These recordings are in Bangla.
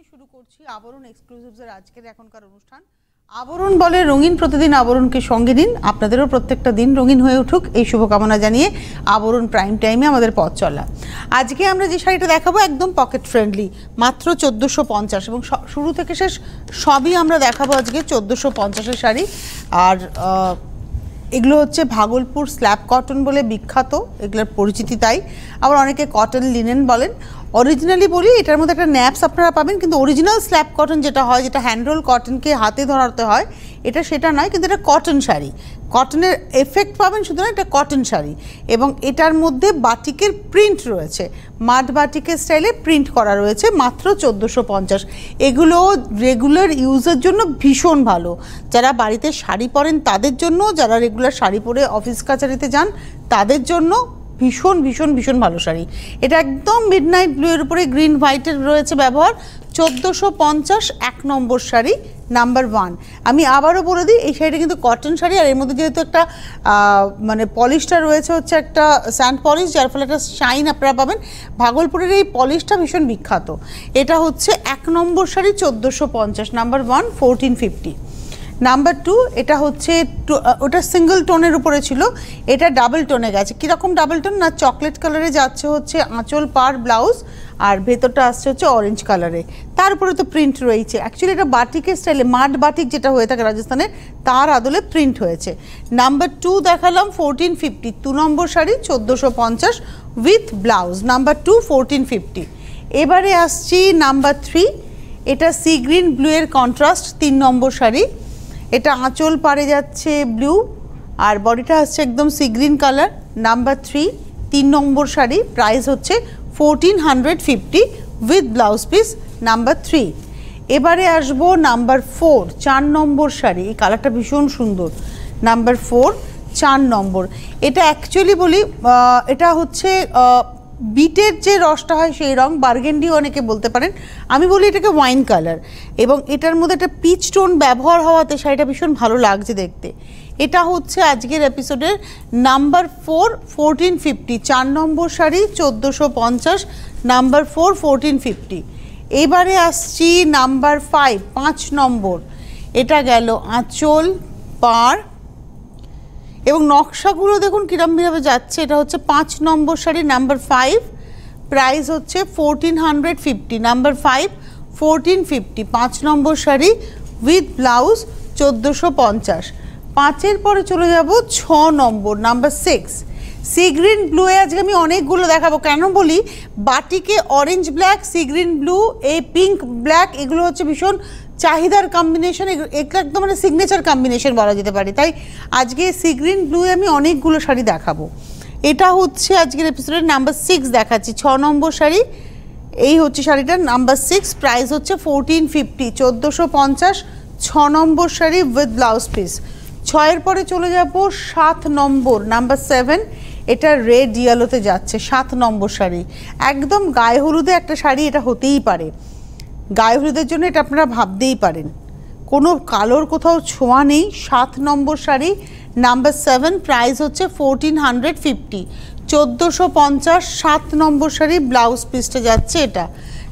শুরু করছি আবরণ এক্সক্লুসিভসের আজকের এখনকার অনুষ্ঠান। আবরণ বলে রঙিন প্রতিদিন আবরণকে সঙ্গে নিন, আপনাদেরও প্রত্যেকটা দিন রঙিন হয়ে উঠুক এই শুভকামনা জানিয়ে আবরণ প্রাইম টাইমে আমাদের পথ চলা। আজকে আমরা যে শাড়িটা দেখাবো একদম পকেট ফ্রেন্ডলি, মাত্র 1450, এবং শুরু থেকে শেষ সবই আমরা দেখাবো আজকে 1450-এর শাড়ি। আর এগুলো হচ্ছে ভাগলপুর স্ল্যাব কটন বলে বিখ্যাত, এগুলোর পরিচিতি তাই। আবার অনেকে কটন লিনেন বলেন। অরিজিনালি বলি এটার মধ্যে একটা ন্যাপস আপনারা পাবেন, কিন্তু অরিজিনাল স্ল্যাব কটন যেটা হয়, যেটা হ্যান্ডরোল কটনকে হাতে ধরাতে হয়, এটা সেটা নয়, কিন্তু এটা কটন শাড়ি। কটনের এফেক্ট পাবেন, সুতরাং এটা কটন শাড়ি। এবং এটার মধ্যে বাটিকের প্রিন্ট রয়েছে, মাড বাটিকের স্টাইলে প্রিন্ট করা রয়েছে, মাত্র 1450। এগুলো রেগুলার ইউজের জন্য ভীষণ ভালো, যারা বাড়িতে শাড়ি পরেন তাদের জন্য, যারা রেগুলার শাড়ি পরে অফিস কাছারিতে যান তাদের জন্য ভীষণ ভীষণ ভীষণ ভালো শাড়ি। এটা একদম মিডনাইট ব্লু এর উপরে গ্রিন হোয়াইটের রয়েছে ব্যবহার। 1450 এক নম্বর শাড়ি, নাম্বার 1। আমি আবারও বলে দিই, এই শাড়িটা কিন্তু কটন শাড়ি, আর এর মধ্যে যেহেতু একটা মানে পলিশটা রয়েছে হচ্ছে একটা স্যান্ড পলিশ, যার ফলে একটা শাইন আপনারা পাবেন। ভাগলপুরের এই পলিশটা ভীষণ বিখ্যাত। এটা হচ্ছে এক নম্বর শাড়ি 1450, নাম্বার 1 1450। নাম্বার 2 এটা হচ্ছে ওটা সিঙ্গেল টোনের উপরে ছিল, এটা ডাবল টোনে গেছে। কীরকম ডাবল টোন না, চকলেট কালারে যাচ্ছে হচ্ছে আঁচল পার ব্লাউজ, আর ভেতরটা আসছে হচ্ছে অরেঞ্জ কালারে, তার উপরে তো প্রিন্ট রয়েছে। অ্যাকচুয়ালি এটা বাটিকের স্টাইলে, মাড বাটিক যেটা হয়ে থাকে রাজস্থানে, তার আদলে প্রিন্ট হয়েছে। নাম্বার 2 দেখালাম 1450, 2 নম্বর শাড়ি 1450 উইথ ব্লাউজ, নাম্বার 2 1450। এবারে আসছি নাম্বার 3, এটা সি গ্রিন ব্লু এর কন্ট্রাস্ট 3 নম্বর শাড়ি। এটা আঁচল পারে যাচ্ছে ব্লু, আর বডিটা আসছে একদম সি গ্রিন কালার, নাম্বার 3 3 নম্বর শাড়ি, প্রাইস হচ্ছে 1450 উইথ ব্লাউজ পিস, নাম্বার 3। এবারে আসবো নাম্বার 4 4 নম্বর শাড়ি। এই কালারটা ভীষণ সুন্দর, নাম্বার 4 4 নম্বর। এটা অ্যাকচুয়ালি বলি এটা হচ্ছে বিটের যে রসটা হয় সেই রং, বার্গেন্ডি অনেকে বলতে পারেন, আমি বলি এটাকে ওয়াইন কালার। এবং এটার মধ্যে একটা পিচ টোন ব্যবহার হওয়াতে শাড়িটা ভীষণ ভালো লাগছে দেখতে। এটা হচ্ছে আজকের এপিসোডের নাম্বার 4 1450, 4 নম্বর শাড়ি 1450, নাম্বার 4 1450। এবারে আসছি নাম্বার 5 5 নম্বর। এটা গেল আঁচল পাড়, এবং নকশাগুলো দেখুন কিরমভাবে যাচ্ছে। এটা হচ্ছে 5 নম্বর শাড়ি, নাম্বার 5, প্রাইস হচ্ছে 1450, number 5 1450, 5 number sari with blouse 1450। 5-এর পরে চলে যাব 6 number, number 6 sea green blue এ আজকে আমি অনেকগুলো দেখাবো। কেন বলি, বাটিকে orange black, sea green blue, এই পিঙ্ক ব্ল্যাক, এগুলো হচ্ছে ভীষণ চাহিদার কম্বিনেশন, এগুলো একদম মানে সিগনেচার কম্বিনেশন বলা যেতে পারে। তাই আজকে সি গ্রিন ব্লু আমি অনেকগুলো শাড়ি দেখাবো। এটা হচ্ছে আজকের এপিসোডের নাম্বার 6 দেখাচ্ছি, 6 নম্বর শাড়ি। এই হচ্ছে শাড়িটার নাম্বার 6, প্রাইস হচ্ছে 1450, 1450, 6 নম্বর শাড়ি উইথ ব্লাউজ পিস। 6-এর পরে চলে যাব 7 নম্বর, নাম্বার 7। এটা রেড ইয়েলোতে যাচ্ছে, 7 নম্বর শাড়ি। একদম গায়ে হলুদে একটা শাড়ি এটা হতেই পারে, গায়ে হলুদের জন্য এটা আপনারা ভাবতেই পারেন, কোনো কালোর কোথাও ছোঁয়া নেই। 7 নম্বর শাড়ি, নাম্বার 7, প্রাইস হচ্ছে 1450, 1450, 7 নম্বর শাড়ি, ব্লাউজ পিসটা যাচ্ছে এটা।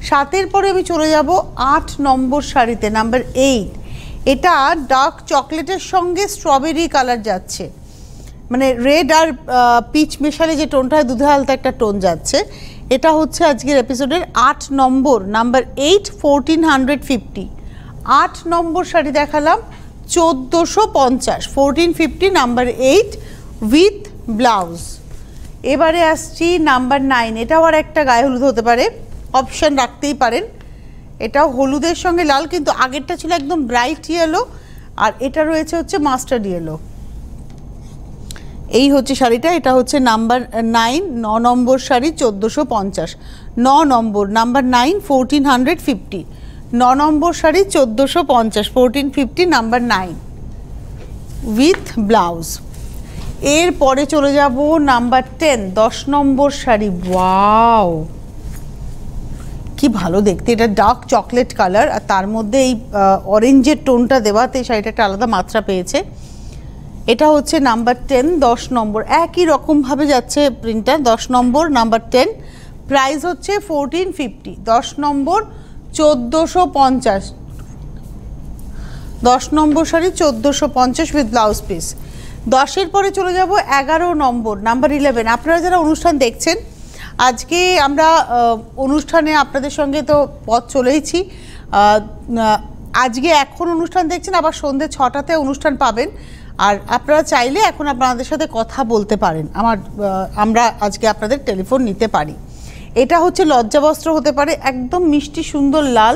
7-এর পরে আমি চলে যাব 8 নম্বর শাড়িতে, নাম্বার 8। এটা ডার্ক চকলেটের সঙ্গে স্ট্রবেরি কালার যাচ্ছে, মানে রেড আর পিচ মেশালে যে টোনটা হয়, দুধে হালতা একটা টোন যাচ্ছে। এটা হচ্ছে আজকের এপিসোডের 8 নম্বর, নাম্বার 8 1450। 8 নম্বর শাড়ি দেখালাম 1450, 1450, নাম্বার 8 উইথ ব্লাউজ। এবারে আসছি নাম্বার 9। এটাও আর একটা গায়ে হলুদ হতে পারে, অপশান রাখতেই পারেন। এটাও হলুদের সঙ্গে লাল, কিন্তু আগেরটা ছিল একদম ব্রাইট ইয়েলো, আর এটা রয়েছে হচ্ছে মাস্টার্ড ইয়েলো। এই হচ্ছে শাড়িটা, এটা হচ্ছে number 9 9 number sari 1450, 9 number, number 9 1450, 9 number sari 1450, 1450, number 9 with blouse. এর পরে চলে যাব নাম্বার 10 10 নম্বর শাড়ি। ওয়াও, কি ভালো দেখতে, এটা ডার্ক চকলেট কালার, আর তার মধ্যে এই অরেঞ্জের টোনটা দেওয়াতে শাড়িটা একটা আলাদা মাত্রা পেয়েছে। এটা হচ্ছে নাম্বার 10 10 নম্বর, একই রকমভাবে যাচ্ছে প্রিন্টটা। 10 নম্বর, নাম্বার 10, প্রাইস হচ্ছে 1450, 10 নম্বর 1450, 10 নম্বর শাড়ি 1450 উইথ ব্লাউজ পিস। 10-এর পরে চলে যাব 11 নম্বর, নাম্বার 11। আপনারা যারা অনুষ্ঠান দেখছেন, আজকে আমরা অনুষ্ঠানে আপনাদের সঙ্গে তো পথ চলেইছি। আজকে এখন অনুষ্ঠান দেখছেন, আবার সন্ধ্যে 6টাতে অনুষ্ঠান পাবেন। আর আপনারা চাইলে এখন আপনাদের সাথে কথা বলতে পারেন, আমরা আজকে আপনাদের টেলিফোন নিতে পারি। এটা হচ্ছে লজ্জাবস্ত্র হতে পারে, একদম মিষ্টি সুন্দর লাল,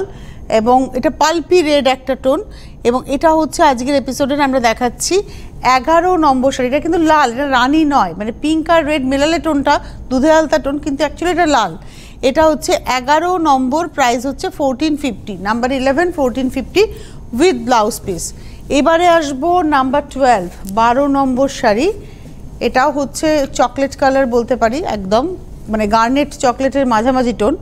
এবং এটা পালপি রেড একটা টোন। এবং এটা হচ্ছে আজকের এপিসোডে আমরা দেখাচ্ছি 11 নম্বর শাড়ি। এটা কিন্তু লাল, এটা রানী নয়, মানে পিঙ্ক আর রেড মেলালে টোনটা, দুধে আলতা টোন, কিন্তু অ্যাকচুয়ালি এটা লাল। এটা হচ্ছে 11 নম্বর, প্রাইস হচ্ছে 1450, নাম্বার 11 1450 উইথ ব্লাউজ পিস। এবারে আসবো নাম্বার 12, 12 নম্বর শাড়ি। এটাও হচ্ছে চকলেট কালার বলতে পারি, একদম মানে গার্নেট চকলেটের মাঝামাঝি টোন।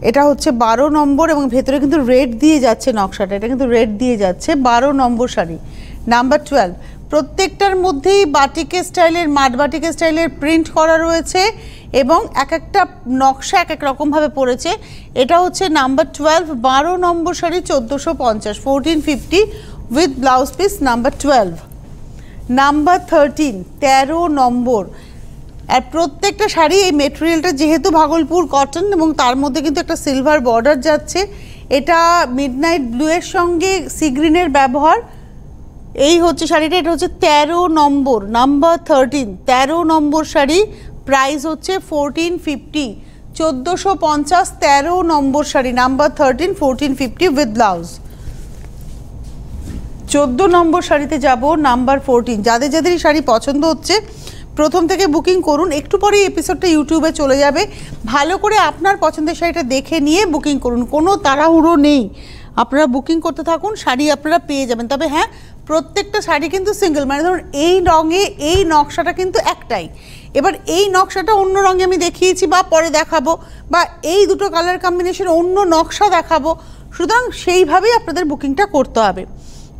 এটা হচ্ছে 12 নম্বর, এবং ভেতরে কিন্তু রেড দিয়ে যাচ্ছে নকশাটা, এটা কিন্তু রেড দিয়ে যাচ্ছে। 12 নম্বর শাড়ি, নাম্বার 12। প্রত্যেকটার মধ্যেই বাটিকে স্টাইলের, মাড বাটিকে স্টাইলের প্রিন্ট করা রয়েছে, এবং এক একটা নকশা এক এক রকমভাবে পড়েছে। এটা হচ্ছে number 12, 12 number sari 1450, 1450 with blouse piece, number 12। Number 13, 13 নম্বর। আর প্রত্যেকটা শাড়ি, এই মেটেরিয়ালটা যেহেতু ভাগলপুর কটন, এবং তার মধ্যে কিন্তু একটা সিলভার বর্ডার যাচ্ছে। এটা মিডনাইট ব্লু এর সঙ্গে সি গ্রিনের ব্যবহার। এই হচ্ছে শাড়িটা, এটা হচ্ছে 13 নম্বর, নাম্বার 13, 13 নম্বর শাড়ি, প্রাইস হচ্ছে 1450, 1450, 13 নম্বর শাড়ি, নাম্বার 13 1450 উইথ ব্লাউজ। 14 নম্বর শাড়িতে যাব, নাম্বার 14। যাদের যাদের শাড়ি পছন্দ হচ্ছে প্রথম থেকে বুকিং করুন, একটু পরে এপিসোডটা ইউটিউবে চলে যাবে। ভালো করে আপনার পছন্দের শাড়িটা দেখে নিয়ে বুকিং করুন, কোনো তাড়াহুড়ো নেই। আপনারা বুকিং করতে থাকুন, শাড়ি আপনারা পেয়ে যাবেন। তবে হ্যাঁ, প্রত্যেকটা শাড়ি কিন্তু সিঙ্গেল, মানে ধরুন এই রঙে এই নকশাটা কিন্তু একটাই। এবার এই নকশাটা অন্য রঙে আমি দেখিয়েছি বা পরে দেখাবো, বা এই দুটো কালার কম্বিনেশন অন্য নকশা দেখাবো, সুতরাং সেইভাবেই আপনাদের বুকিংটা করতে হবে।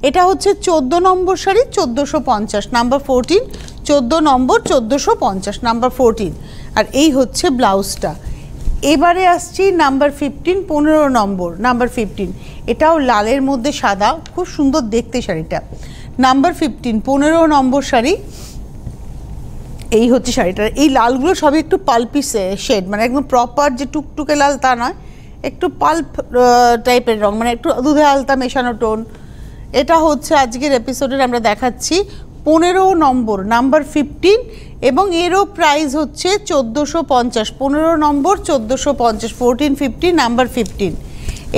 এটা হচ্ছে 14 নম্বর শাড়ি 1450, নাম্বার 14, 14 নম্বর 1450, নাম্বার 14। আর এই হচ্ছে ব্লাউজটা। এবারে আসছি নাম্বার 15, 15 নম্বর, নাম্বার 15। এটাও লালের মধ্যে সাদা, খুব সুন্দর দেখতে শাড়িটা। নাম্বার 15, 15 নম্বর শাড়ি। এই হচ্ছে শাড়িটার, এই লালগুলো সবই একটু পাল্পি শেড, মানে একদম প্রপার যে টুকটুকে লাল তা নয়, একটু পাল্প টাইপের রং, মানে একটু দুধে আলতা মেশানো টোন। এটা হচ্ছে আজকের এপিসোডের আমরা দেখাচ্ছি 15 নম্বর, নাম্বার 15, এবং এরও প্রাইস হচ্ছে 1450, 15 নম্বর 1450, 1450, নাম্বার 15।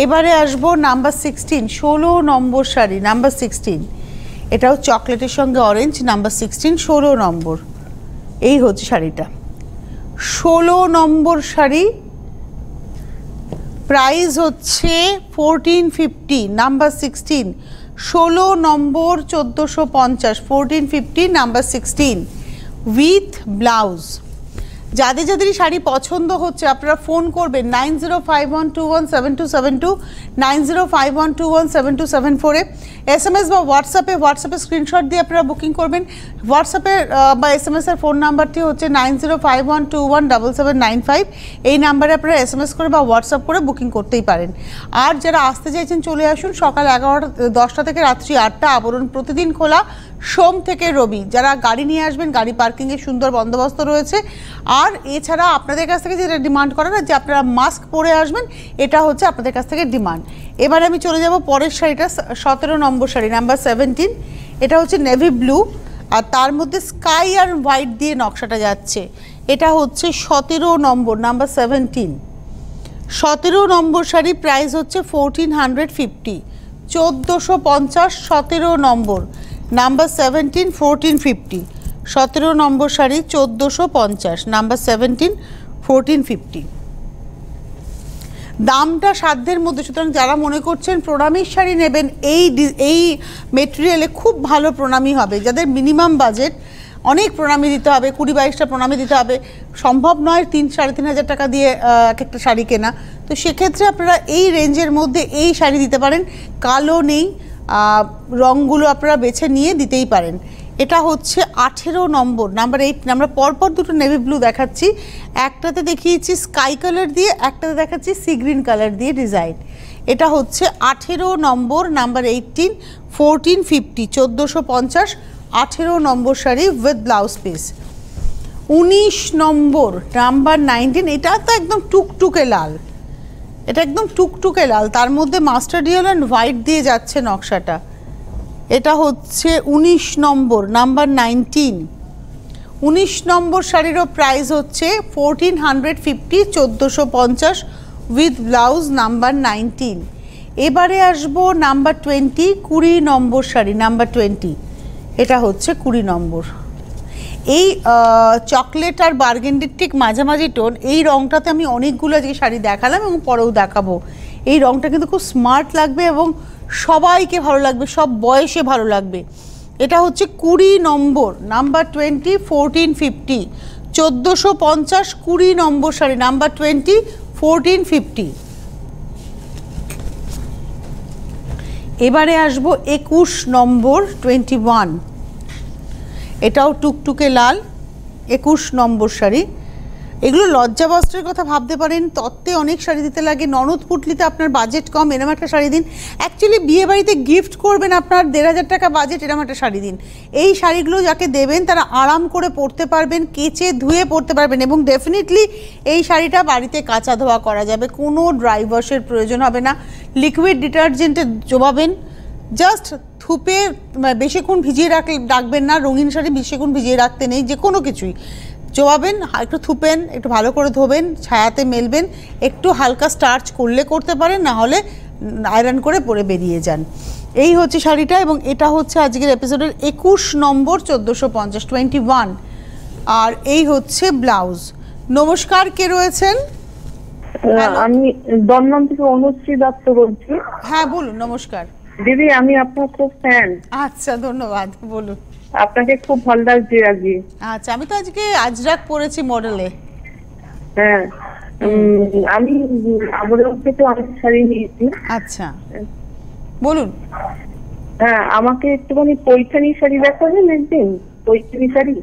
এবারে আসবো নাম্বার 16, 16 নম্বর শাড়ি, নাম্বার 16। এটাও চকলেটের সঙ্গে অরেঞ্জ, নাম্বার 16, 16 নম্বর। এই হচ্ছে শাড়িটা, 16 নম্বর শাড়ি, প্রাইস হচ্ছে 1450, number 16, 16 number 1450, 1450, number 16 with blouse. যাদের যাদের শাড়ি পছন্দ হচ্ছে আপনারা ফোন করবেন 9051217272, 9051217274-এ। SMS বা হোয়াটসঅ্যাপে স্ক্রিনশট দিয়ে আপনারা বুকিং করবেন। হোয়াটসঅ্যাপে বা SMS এর ফোন নাম্বারটি হচ্ছে 9051217795। এই নাম্বারে আপনারা SMS করে বা হোয়াটসঅ্যাপ করে বুকিং করতেই পারেন। আর যারা আসতে চাইছেন চলে আসুন, সকাল 10টা থেকে রাত্রি 8টা, আবরণ প্রতিদিন খোলা, সোম থেকে রবি। যারা গাড়ি নিয়ে আসবেন, গাড়ি পার্কিংয়ের সুন্দর বন্দোবস্ত রয়েছে। আর এছাড়া আপনাদের কাছ থেকে যেটা ডিমান্ড করা না, যে আপনারা মাস্ক পরে আসবেন, এটা হচ্ছে আপনাদের কাছ থেকে ডিমান্ড। এবারে আমি চলে যাব পরের শাড়িটা, 17 নম্বর শাড়ি, নাম্বার 17। এটা হচ্ছে নেভি ব্লু, আর তার মধ্যে স্কাই আর হোয়াইট দিয়ে নকশাটা যাচ্ছে। এটা হচ্ছে 17 নম্বর, নাম্বার 17। 17 নম্বর শাড়ি, প্রাইস হচ্ছে 1450, 1450, 17 নম্বর, নাম্বার 17, 1450। 17 নম্বর শাড়ি 1450, নাম্বার 17, 1450। দামটা সাধ্যের মধ্যে, সুতরাং যারা মনে করছেন প্রণামীর শাড়ি নেবেন, এই মেটেরিয়ালে খুব ভালো প্রণামী হবে। যাদের মিনিমাম বাজেট, অনেক প্রণামী দিতে হবে, 20-22টা প্রণামী দিতে হবে, সম্ভব নয় 3-3.5 টাকা দিয়ে এক একটা শাড়ি কেনা। তো সেক্ষেত্রে আপনারা এই রেঞ্জের মধ্যে এই শাড়ি দিতে পারেন। কালো নেই, রঙগুলো আপনারা বেছে নিয়ে দিতেই পারেন। এটা হচ্ছে 18 নম্বর, নাম্বার 8। আমরা পরপর দুটো নেভি ব্লু দেখাচ্ছি, একটাতে দেখিয়েছি স্কাই কালার দিয়ে, একটাতে দেখাচ্ছি সি গ্রিন কালার দিয়ে ডিজাইন। এটা হচ্ছে 18 number, number 18, 1450, 1450, 18 number sari with blouse piece. 19 number, number 19, এটা তো একদম টুকটুকে লাল, এটা একদম টুকটুকে লাল, তার মধ্যে মাস্টার্ড ইয়েলো অ্যান্ড হোয়াইট দিয়ে যাচ্ছে নকশাটা। এটা হচ্ছে 19 নম্বর, নাম্বার 19। 19 নম্বর শাড়িরও প্রাইস হচ্ছে 1450, 1450 উইথ ব্লাউজ, নাম্বার 19। এবারে আসবো নাম্বার 20, 20 নম্বর শাড়ি, নাম্বার 20। এটা হচ্ছে 20 নম্বর। এই চকলেট আর বার্গেন্ডির ঠিক মাঝামাঝি টোন, এই রঙটাতে আমি অনেকগুলো আজকে শাড়ি দেখালাম এবং পরেও দেখাবো। এই রঙটা কিন্তু খুব স্মার্ট লাগবে এবং সবাইকে ভালো লাগবে, সব বয়সে ভালো লাগবে। এটা হচ্ছে 20 নম্বর, নাম্বার 20, 1450, 1450, 20 নম্বর শাড়ি, নাম্বার 20, 1450। এবারে আসবো 21 নম্বর, 21। এটাও টুকটুকে লাল, 21 নম্বর শাড়ি। এগুলো লজ্জা বস্ত্রের কথা ভাবতে পারেন, তত্ত্বে অনেক শাড়ি দিতে লাগে, ননদ পুটলিতে আপনার বাজেট কম, এরম একটা শাড়ি দিন। অ্যাকচুয়ালি বিয়ে বাড়িতে গিফট করবেন, আপনার 1500 টাকা বাজেট, এরম একটা শাড়ি দিন। এই শাড়িগুলো যাকে দেবেন তারা আরাম করে পরতে পারবেন, কেচে ধুয়ে পরতে পারবেন এবং ডেফিনেটলি এই শাড়িটা বাড়িতে কাচা ধোয়া করা যাবে, কোনো ড্রাই ওয়াশের প্রয়োজন হবে না। লিকুইড ডিটারজেন্টে জোবাবেন, জাস্ট থুপে বেশিক্ষণ ভিজিয়ে রাখবেন না, রঙিন শাড়ি বেশিক্ষণ ভিজিয়ে রাখতে নেই, যে কোনো কিছুই চোবাবেন, একটু থুপেন, একটু ভালো করে ধোবেন, ছায়াতে মেলবেন, একটু হালকা স্টার্চ করলে করতে পারেন, না হলে আয়রন করে পরে বেরিয়ে যান। এই হচ্ছে শাড়িটা এবং এটা হচ্ছে আজকের এপিসোডের 21 নম্বর, 1450, 21। আর এই হচ্ছে ব্লাউজ। নমস্কার, কে রয়েছেন? আমি দমদম থেকে অনুশ্রী দত্ত বলছি। হ্যাঁ বলুন। নমস্কার দিদি, আমি আপনার খুব ফ্যান। আচ্ছা, ধন্যবাদ, বলুন। আপনাকে খুব ভালো লাগছে আজকে। আচ্ছা, আমি তো আজকে আজরাক পরেছি মডেলে। হ্যাঁ, আমি আমাদের থেকে অনেক শাড়ি নিয়েছি। আচ্ছা, বলুন। হ্যাঁ, আমাকে একটুখানি পৈঠানি শাড়ি দেখাবেন একদিন, পৈঠানি শাড়ি।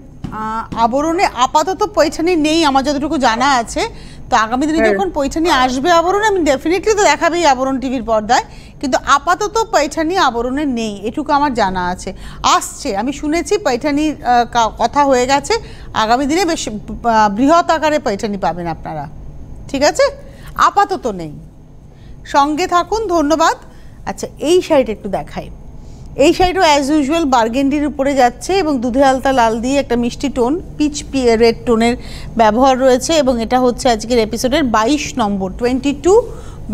আবরণে আপাতত পৈঠানি নেই আমার যতটুকু জানা আছে, তো আগামী দিনে যখন পৈঠানি আসবে আবরণে, আমি ডেফিনেটলি তো দেখাবেই আবরণ টিভির পর্দায়, কিন্তু আপাতত পৈঠানি আবরণে নেই, এটুকু আমার জানা আছে। আসছে, আমি শুনেছি পৈঠানির কথা হয়ে গেছে, আগামী দিনে বেশ বৃহৎ আকারে পৈঠানি পাবেন আপনারা। ঠিক আছে, আপাতত নেই, সঙ্গে থাকুন, ধন্যবাদ। আচ্ছা, এই শাড়িটা একটু দেখাই। এই শাড়িটা অ্যাজ ইউজুয়াল বার্গেন্ডির উপরে যাচ্ছে এবং দুধে আলতা লাল দিয়ে একটা মিষ্টি টোন, পিচ রেড টোনের ব্যবহার রয়েছে এবং এটা হচ্ছে আজকের এপিসোডের 22 নম্বর, 22,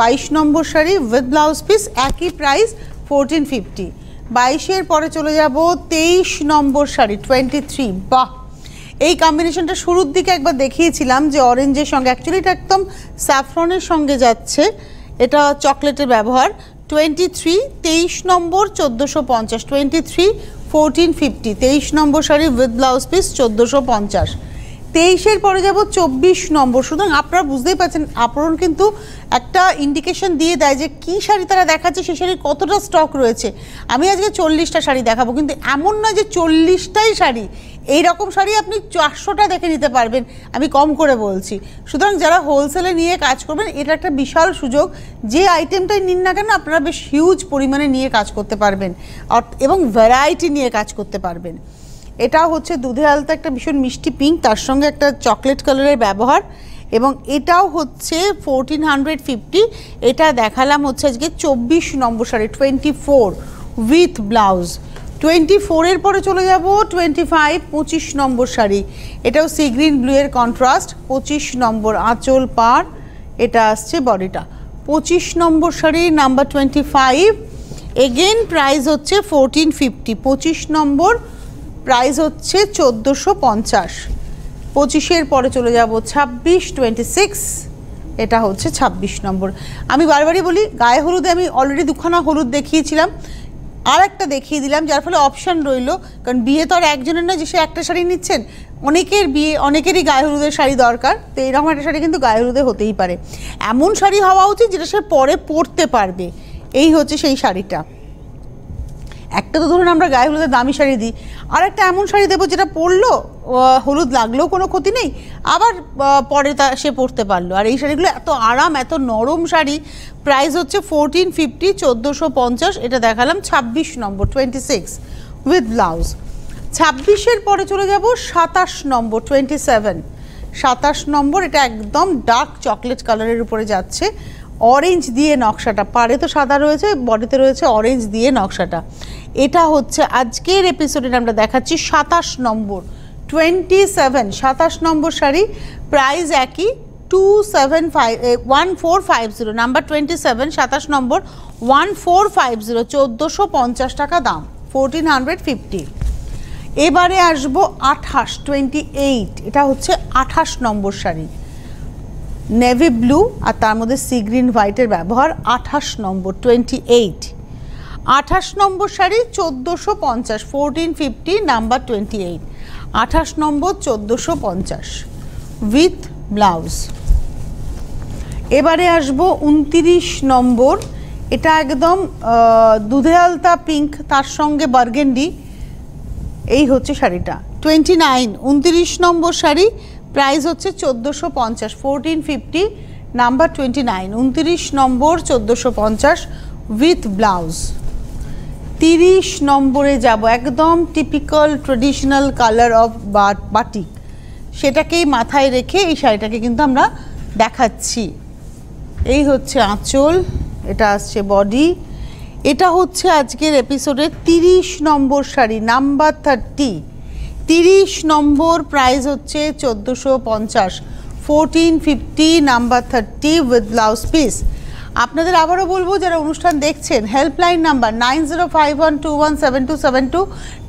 22 নম্বর শাড়ি উইথ ব্লাউজ পিস, একই প্রাইস 1450। 22-এর পরে চলে যাব 23 নম্বর শাড়ি, 23। বাহ, এই কম্বিনেশনটা শুরুর দিকে একবার দেখিয়েছিলাম যে অরেঞ্জের সঙ্গে, অ্যাকচুয়ালি এটা একদম স্যাফরনের সঙ্গে যাচ্ছে, এটা চকলেটের ব্যবহার। 23, 23 নম্বর, 1450, 23, 1450, 23 নম্বর শাড়ি উইথ ব্লাউজ পিস, 1450। 23-এর পরে যাব 24 নম্বর। সুতরাং আপনারা বুঝতেই পারছেন, আবরণ কিন্তু একটা ইন্ডিকেশন দিয়ে দেয় যে কী শাড়ি তারা দেখাচ্ছে, সেই শাড়ির কতটা স্টক রয়েছে। আমি আজকে 40টা শাড়ি দেখাবো, কিন্তু এমন নয় যে 40টাই শাড়ি, এই রকম শাড়ি আপনি 400টা দেখে নিতে পারবেন, আমি কম করে বলছি। সুতরাং যারা হোলসেলে নিয়ে কাজ করবেন, এটা একটা বিশাল সুযোগ, যে আইটেমটাই নিন না কেন আপনারা বেশ হিউজ পরিমাণে নিয়ে কাজ করতে পারবেন এবং ভ্যারাইটি নিয়ে কাজ করতে পারবেন। এটা হচ্ছে দুধে আলতা একটা ভীষণ মিষ্টি পিঙ্ক, তার সঙ্গে একটা চকলেট কালারের ব্যবহার এবং এটাও হচ্ছে 1450। এটা দেখালাম হচ্ছে আজকে 24 নম্বর শাড়ি, 24 উইথ ব্লাউজ। 24-এর পরে চলে যাব 25, 25 নম্বর শাড়ি, এটাও সি গ্রিন ব্লু এর কন্ট্রাস্ট, 25 নম্বর, আঁচল পার, এটা আসছে বডিটা। 25 নম্বর শাড়ি নাম্বার 25, এগেন প্রাইস হচ্ছে 1450। 25 নম্বর, প্রাইস হচ্ছে 1450। 25-এর পরে চলে যাব 26, 26, এটা হচ্ছে 26 নম্বর। আমি বারবারই বলি, গায়ে হলুদে আমি অলরেডি দুখানা হলুদ দেখিয়েছিলাম, আর একটা দেখিয়ে দিলাম, যার ফলে অপশান রইল, কারণ বিয়ে তো আর একজনের না যে সে একটা শাড়ি নিচ্ছেন, অনেকের বিয়ে, অনেকেরই গায়ে হলুদের শাড়ি দরকার, তো এইরকম একটা শাড়ি কিন্তু গায়ে হলুদে হতেই পারে। এমন শাড়ি হওয়া উচিত যেটা সে পরে পরতে পারবে, এই হচ্ছে সেই শাড়িটা। একটা তো ধরুন আমরা গায়ে হলুদের দামি শাড়ি দিই, আর একটা এমন শাড়ি দেবো যেটা পরলো হলুদ লাগলেও কোনো ক্ষতি নেই, আবার পরে তা সে পরতে পারলো। আর এই শাড়িগুলো এত আরাম, এত নরম শাড়ি। প্রাইস হচ্ছে 1450, 1450। এটা দেখালাম 26 নম্বর 26 উইথ ব্লাউজ। 26-এর পরে চলে যাব 27 নম্বর 27। 27 নম্বর, এটা একদম ডার্ক চকলেট কালারের উপরে যাচ্ছে, অরেঞ্জ দিয়ে নকশাটা, পাড়ে তো সাদা রয়েছে, বডিতে রয়েছে অরেঞ্জ দিয়ে নকশাটা। এটা হচ্ছে আজকের এপিসোডে আমরা দেখাচ্ছি 27 নম্বর 27। 27 নম্বর শাড়ি, প্রাইস একই 1450, নাম্বার 27, 27 নম্বর 1450, 1450 টাকা দাম, 1450। এবারে আসবো 28, এটা হচ্ছে 28 নম্বর শাড়ি, নেভি ব্লু আর তার মধ্যে সি গ্রিন হোয়াইটের ব্যবহার, 28 number 28। 28 number sari 1450, 1450, number 28। 28 number 1450 with blouse. এবারে আসবো 29 নম্বর, এটা একদম দুধে আলতা পিঙ্ক, তার সঙ্গে বার্গেন্ডি, এই হচ্ছে শাড়িটা। 29, 29 নম্বর শাড়ি, প্রাইস হচ্ছে 1450, 1450, নাম্বার 29। 29 number 1450 with blouse. 30 নম্বরে যাব, একদম typical traditional colour of batik, সেটাকেই মাথায় রেখে এই শাড়িটাকে কিন্তু আমরা দেখাচ্ছি। এই হচ্ছে আঁচল, এটা আসছে বডি। এটা হচ্ছে আজকের এপিসোডের 30 নম্বর শাড়ি, নাম্বার 30। 30 নম্বর, প্রাইস হচ্ছে 1450, 1450, নাম্বার 30 উইথ ব্লাউজ পিস। আপনাদের আবারও বলবো, যারা অনুষ্ঠান দেখছেন, হেল্পলাইন নাম্বার 9051217272,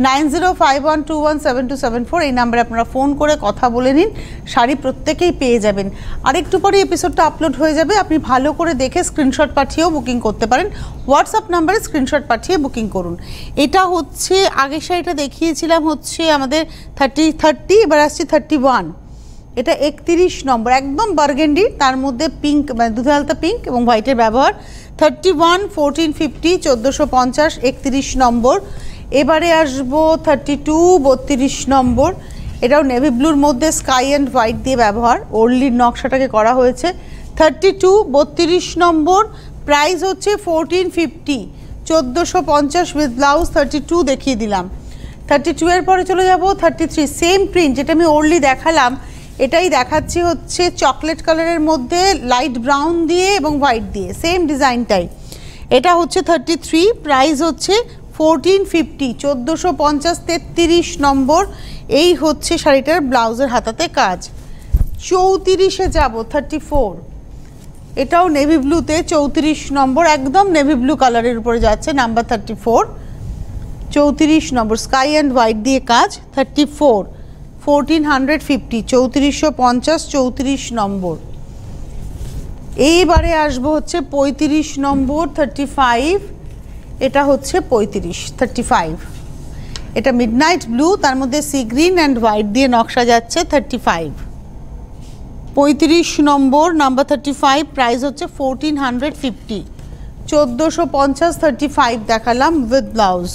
9051217274, এই নাম্বারে আপনারা ফোন করে কথা বলে নিন, শাড়ি প্রত্যেকেই পেয়ে যাবেন। আর একটু পরে এপিসোডটা আপলোড হয়ে যাবে, আপনি ভালো করে দেখে স্ক্রিনশট পাঠিয়েও বুকিং করতে পারেন, হোয়াটসঅ্যাপ নাম্বারে স্ক্রিনশট পাঠিয়ে বুকিং করুন। এটা হচ্ছে আগের শাড়িটা দেখিয়েছিলাম হচ্ছে আমাদের 30, এবার আসছে 31। এটা 31 নম্বর, একদম বার্গেন্ডি, তার মধ্যে পিঙ্ক মানে দুধে আলতা পিঙ্ক এবং হোয়াইটের ব্যবহার, 31, 1450, 1450, 31 নম্বর। এবারে আসবো 32, 32 নম্বর, এটাও নেভি ব্লুর মধ্যে স্কাই অ্যান্ড হোয়াইট দিয়ে ব্যবহার, ওর্লির নকশাটাকে করা হয়েছে। 32, 32 নম্বর, প্রাইস হচ্ছে 1450, 1450 উইথ ব্লাউজ। 32 দেখিয়ে দিলাম। 32 এর পরে চলে যাব 33, সেম প্রিন্ট, যেটা আমি ওর্লি দেখালাম এটাই দেখাচ্ছি হচ্ছে চকলেট কালারের মধ্যে লাইট ব্রাউন দিয়ে এবং হোয়াইট দিয়ে, সেম ডিজাইনটাই। এটা হচ্ছে 33, প্রাইস হচ্ছে 1450, 1450, 33 নম্বর। এই হচ্ছে শাড়িটার ব্লাউজের হাতাতে কাজ। 34-এ যাব, 34, এটাও নেভি ব্লুতে, 34 নম্বর, একদম নেভি ব্লু কালারের উপরে যাচ্ছে, number 34। 34 number, sky and white দিয়ে কাজ, 34, 1450, 3450, 34 নম্বর। এইবারে আসবো হচ্ছে 35 নম্বর, 35, এটা হচ্ছে 35, এটা মিডনাইট ব্লু, তার মধ্যে সি গ্রিন অ্যান্ড হোয়াইট দিয়ে নকশা যাচ্ছে, 35। 35 নম্বর, নাম্বার 35, প্রাইস হচ্ছে 1450, 1450, 35 দেখালাম উইথ ব্লাউজ।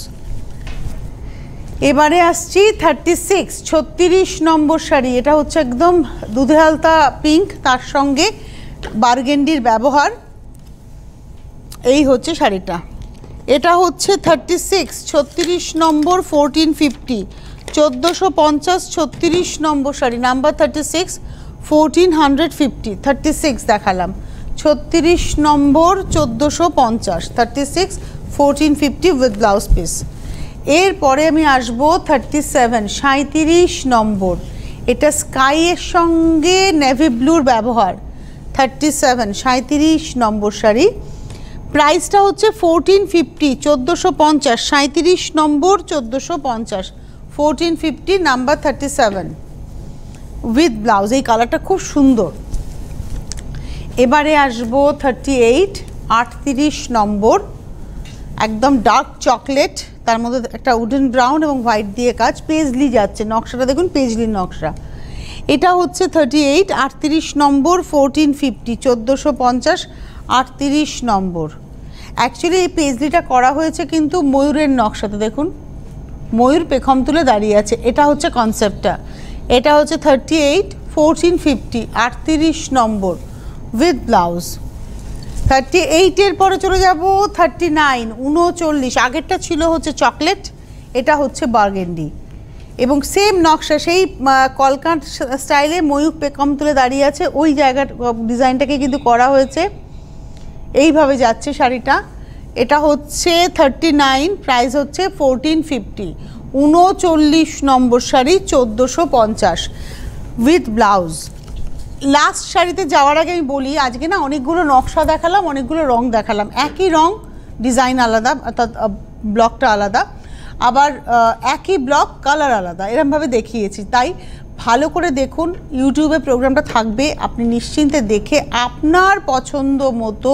এবারে আসছি 36, 36 নম্বর শাড়ি, এটা হচ্ছে একদম দুধে আলতা পিঙ্ক, তার সঙ্গে বার্গেন্ডির ব্যবহার, এই হচ্ছে শাড়িটা। এটা হচ্ছে 36, 36 নম্বর, 1450, 1450, 36 নম্বর শাড়ি, নাম্বার 36, 1450, 36 দেখালাম। 36 নম্বর, 1450, 36, 1450 উইথ ব্লাউজ পিস। এরপরে আমি আসবো 37, 37 নম্বর, এটা স্কাইয়ের সঙ্গে নেভি ব্লুর ব্যবহার, 37, 37 নম্বর শাড়ি, প্রাইসটা হচ্ছে 1450, 1450, 37 নম্বর, 1450, 1450, নাম্বার 37 উইথ ব্লাউজ। এই কালারটা খুব সুন্দর। এবারে আসবো 38, 38 নম্বর, একদম ডার্ক চকলেট, তার মধ্যে একটা উডেন ব্রাউন এবং হোয়াইট দিয়ে কাজ, পেজলি যাচ্ছে, নকশাটা দেখুন পেজলির নকশা। এটা হচ্ছে 38, 38 নম্বর, 1450, 1450, 38 নম্বর। অ্যাকচুয়ালি এই পেজলিটা করা হয়েছে কিন্তু ময়ূরের নকশাতে, দেখুন ময়ূর পেখম তুলে দাঁড়িয়ে আছে, এটা হচ্ছে কনসেপ্টটা। এটা হচ্ছে 38 1450 38 নম্বর উইথ ব্লাউজ। 38-এর পরে চলে যাব 39 39, আগেরটা ছিল হচ্ছে চকলেট, এটা হচ্ছে বার্গেন্ডি এবং সেম নকশা সেই কলকাট স্টাইলে ময়ূর পেখম তুলে দাঁড়িয়ে আছে, ওই জায়গার ডিজাইনটাকে কিন্তু করা হয়েছে। এইভাবে যাচ্ছে শাড়িটা। এটা হচ্ছে 39, প্রাইস হচ্ছে 1450, 39 নম্বর শাড়ি 1450 উইথ ব্লাউজ। লাস্ট শাড়িতে যাওয়ার আগে আমি বলি, আজকে না অনেকগুলো নকশা দেখালাম, অনেকগুলো রং দেখালাম, একই রং ডিজাইন আলাদা, অর্থাৎ ব্লকটা আলাদা, আবার একই ব্লক কালার আলাদা, এরকমভাবে দেখিয়েছি। তাই ভালো করে দেখুন, ইউটিউবে প্রোগ্রামটা থাকবে, আপনি নিশ্চিন্তে দেখে আপনার পছন্দ মতো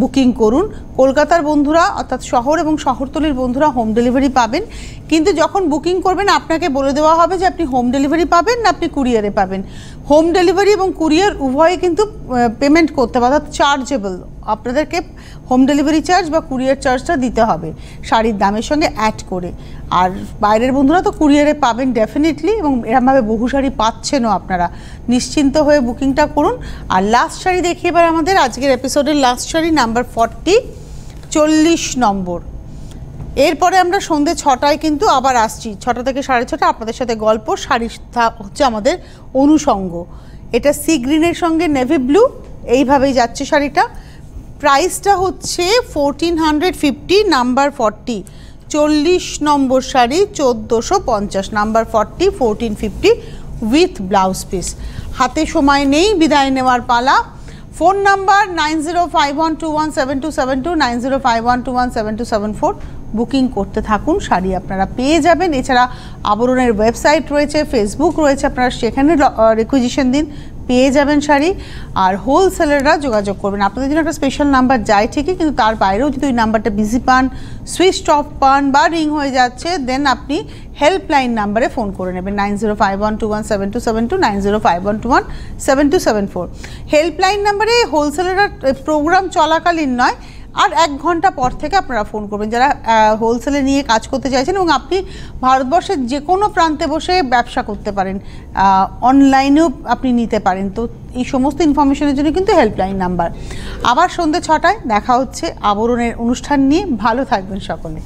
বুকিং করুন। কলকাতার বন্ধুরা অর্থাৎ শহর এবং শহরতলির বন্ধুরা হোম ডেলিভারি পাবেন, কিন্তু যখন বুকিং করবেন আপনাকে বলে দেওয়া হবে যে আপনি হোম ডেলিভারি পাবেন না আপনি কুরিয়ারে পাবেন। হোম ডেলিভারি এবং কুরিয়ার উভয়ে কিন্তু পেমেন্ট করতে হবে, অর্থাৎ চার্জেবল, আপনাদেরকে হোম ডেলিভারি চার্জ বা কুরিয়ার চার্জটা দিতে হবে শাড়ির দামের সঙ্গে অ্যাড করে। আর বাইরের বন্ধুরা তো কুরিয়ারে পাবেন ডেফিনেটলি, এবং এরমভাবে বহু শাড়ি পাচ্ছেনও আপনারা, নিশ্চিন্ত হয়ে বুকিংটা করুন। আর লাস্ট শাড়ি দেখি এবার আমাদের আজকের এপিসোডের লাস্ট শাড়ি নাম্বার 40 40 নম্বর। এরপরে আমরা সন্ধ্যে 6টায় কিন্তু আবার আসছি, 6টা থেকে 6:30 আপনাদের সাথে গল্প। শাড়ি হচ্ছে আমাদের অনুষঙ্গ, এটা সি গ্রিনের সঙ্গে নেভি ব্লু, এইভাবেই যাচ্ছে শাড়িটা। প্রাইসটা হচ্ছে 1450, number 40 40 number sari 1450, number 40 1450 with blouse piece. হাতে সময় নেই, বিদায় নেওয়ার পালা। ফোন নাম্বার 9051217272 9051217274, বুকিং করতে থাকুন, শাড়ি আপনারা পেয়ে যাবেন। এছাড়া আবরণের ওয়েবসাইট রয়েছে, ফেসবুক রয়েছে, আপনারা সেখানে রিকুইজিশন দিন, পেয়ে যাবেন শাড়ি। আর হোলসেলাররা যোগাযোগ করবেন, আপনাদের জন্য একটা স্পেশাল নাম্বার যায় ঠিকই, কিন্তু তার বাইরেও যদি ওই নাম্বারটা বিজি পান, সুইচ অফ পান বা রিং হয়ে যাচ্ছে, দেন আপনি হেল্পলাইন নাম্বারে ফোন করে নেবেন 9051217272 9051217274। হেল্পলাইন নাম্বারে হোলসেলাররা প্রোগ্রাম চলাকালীন নয়, আর 1 ঘন্টা পর থেকে আপনারা ফোন করবেন যারা হোলসেলে নিয়ে কাজ করতে চাইছেন, এবং আপনি ভারতবর্ষের যে কোনো প্রান্তে বসে ব্যবসা করতে পারেন, অনলাইনেও আপনি নিতে পারেন। তো এই সমস্ত ইনফরমেশনের জন্য কিন্তু হেল্পলাইন নাম্বার। আবার সন্ধ্যে 6টায় দেখা হচ্ছে আবরণের অনুষ্ঠান নিয়ে, ভালো থাকবেন সকলে।